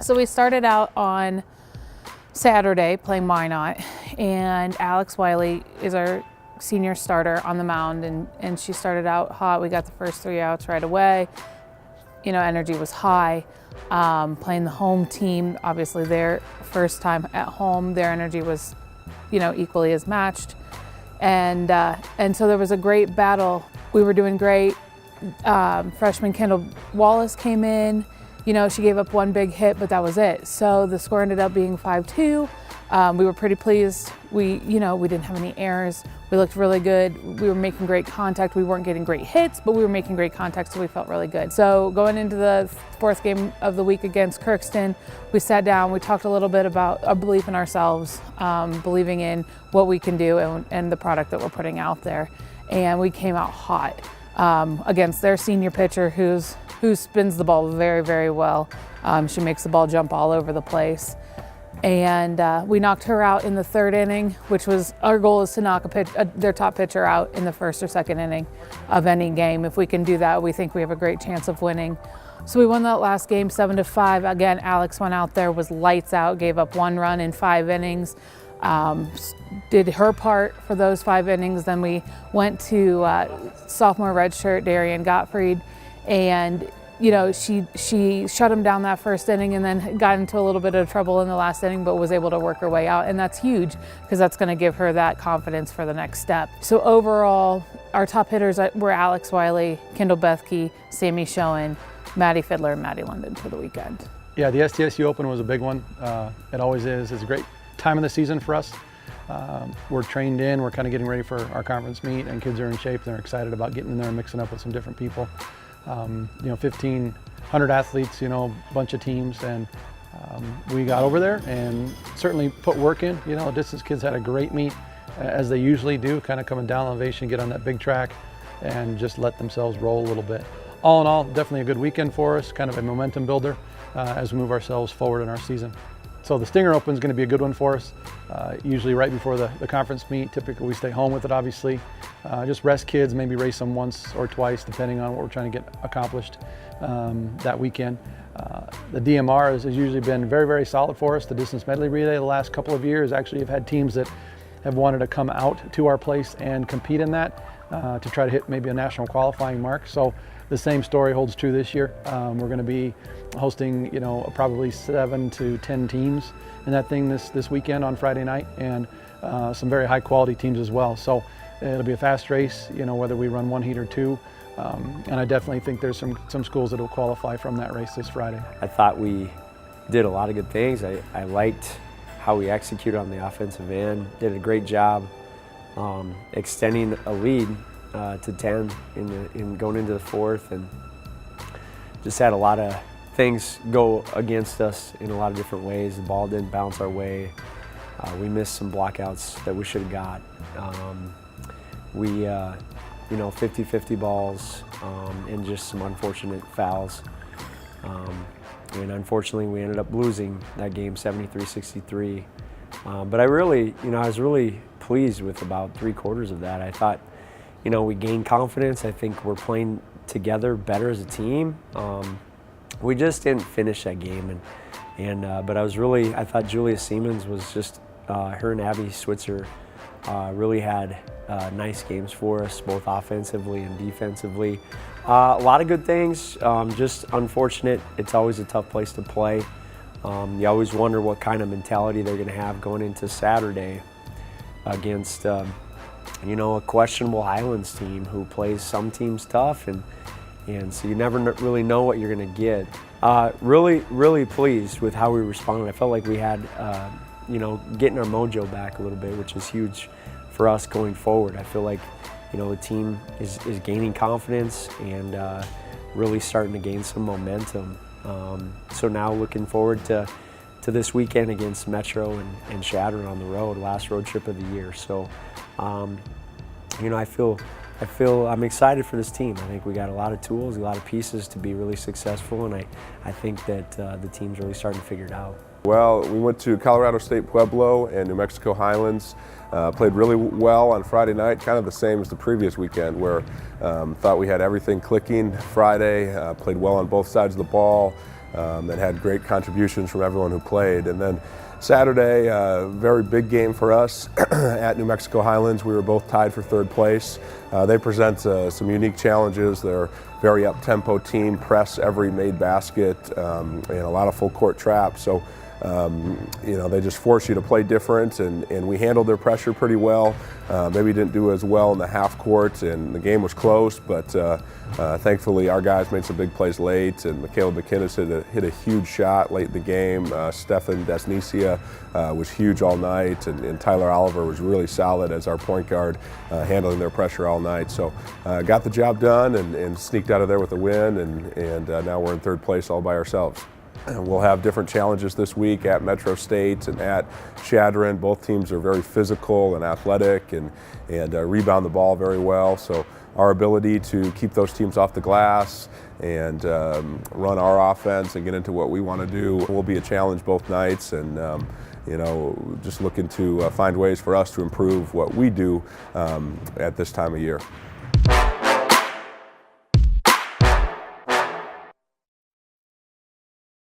So we started out on Saturday playing Minot, and Alex Wiley is our senior starter on the mound, and she started out hot. We got the first 3 outs right away. You know, energy was high. Playing the home team, obviously their first time at home, their energy was, you know, equally as matched. And so there was a great battle. We were doing great. Freshman Kendall Wallace came in. You know, she gave up one big hit, but that was it. So the score ended up being 5-2. We were pretty pleased. We didn't have any errors. We looked really good. We were making great contact. We weren't getting great hits, but we were making great contact, so we felt really good. So going into the 4th game of the week against Kirkston, we sat down, we talked a little bit about our belief in ourselves, believing in what we can do and the product that we're putting out there. And we came out hot against their senior pitcher who spins the ball very, very well. She makes the ball jump all over the place. And we knocked her out in the 3rd inning, which was our goal, is to knock their top pitcher out in the 1st or 2nd inning of any game. If we can do that, we think we have a great chance of winning. So we won that last game 7-5. Again, Alex went out there, was lights out, gave up 1 run in 5 innings, did her part for those 5 innings. Then we went to sophomore redshirt Darian Gottfried, and you know, she shut him down that 1st inning and then got into a little bit of trouble in the last inning, but was able to work her way out. And that's huge because that's going to give her that confidence for the next step. So overall, our top hitters were Alex Wiley, Kendall Bethke, Sammy Schoen, Maddie Fiddler, and Maddie London for the weekend. Yeah, the STSU Open was a big one. It always is. It's a great time of the season for us. We're trained in, we're kind of getting ready for our conference meet, and kids are in shape. They're excited about getting in there and mixing up with some different people. 1,500 athletes, a bunch of teams, and we got over there and certainly put work in. Distance kids had a great meet, as they usually do, kind of coming down elevation, get on that big track, and just let themselves roll a little bit. All in all, definitely a good weekend for us, kind of a momentum builder as we move ourselves forward in our season. So the Stinger Open is going to be a good one for us. Usually right before the conference meet. Typically we stay home with it, obviously. Just rest kids, maybe race them once or twice, depending on what we're trying to get accomplished that weekend. The DMR has usually been very, very solid for us. The distance medley relay the last couple of years actually have had teams that have wanted to come out to our place and compete in that to try to hit maybe a national qualifying mark. So the same story holds true this year. We're going to be hosting, probably 7 to 10 teams in that thing this weekend on Friday night, and some very high quality teams as well. So it'll be a fast race, whether we run 1 heat or 2. And I definitely think there's some schools that will qualify from that race this Friday. I thought we did a lot of good things. I liked how we executed on the offensive end, did a great job extending a lead to 10 in going into the 4th, and just had a lot of things go against us in a lot of different ways. The ball didn't bounce our way. We missed some blockouts that we should have got. We 50-50 balls and just some unfortunate fouls. And unfortunately we ended up losing that game 73-63. But I was really pleased with about 3/4 of that. I thought, we gained confidence. I think we're playing together better as a team. We just didn't finish that game, but I thought Julia Siemens was just, her and Abby Switzer really had nice games for us, both offensively and defensively. A lot of good things, just unfortunate. It's always a tough place to play. You always wonder what kind of mentality they're gonna have going into Saturday against a questionable Highlands team who plays some teams tough, and so you never really know what you're going to get. Really pleased with how we responded. I felt like we had, getting our mojo back a little bit, which is huge for us going forward. I feel like, the team is gaining confidence and really starting to gain some momentum. So now looking forward to this weekend against Metro and Shattern on the road, last road trip of the year. So, I feel I'm excited for this team. I think we got a lot of tools, a lot of pieces to be really successful, and I think that the team's really starting to figure it out. Well, we went to Colorado State Pueblo and New Mexico Highlands. Played really well on Friday night, kind of the same as the previous weekend, where thought we had everything clicking Friday. Played well on both sides of the ball. that had great contributions from everyone who played. And then Saturday, very big game for us at New Mexico Highlands. We were both tied for third place. They present some unique challenges. They're a very up-tempo team, press every made basket, and a lot of full court traps. So, they just force you to play different, and we handled their pressure pretty well. Maybe didn't do as well in the half court, and the game was close, but thankfully our guys made some big plays late, and Michaela McKinnis hit a huge shot late in the game. Stefan Desnicia was huge all night, and Tyler Oliver was really solid as our point guard, handling their pressure all night. So got the job done and sneaked out of there with a win, and now we're in third place all by ourselves. And we'll have different challenges this week at Metro State and at Shadron. Both teams are very physical and athletic and rebound the ball very well. So our ability to keep those teams off the glass and run our offense and get into what we want to do will be a challenge both nights. And just looking to find ways for us to improve what we do at this time of year.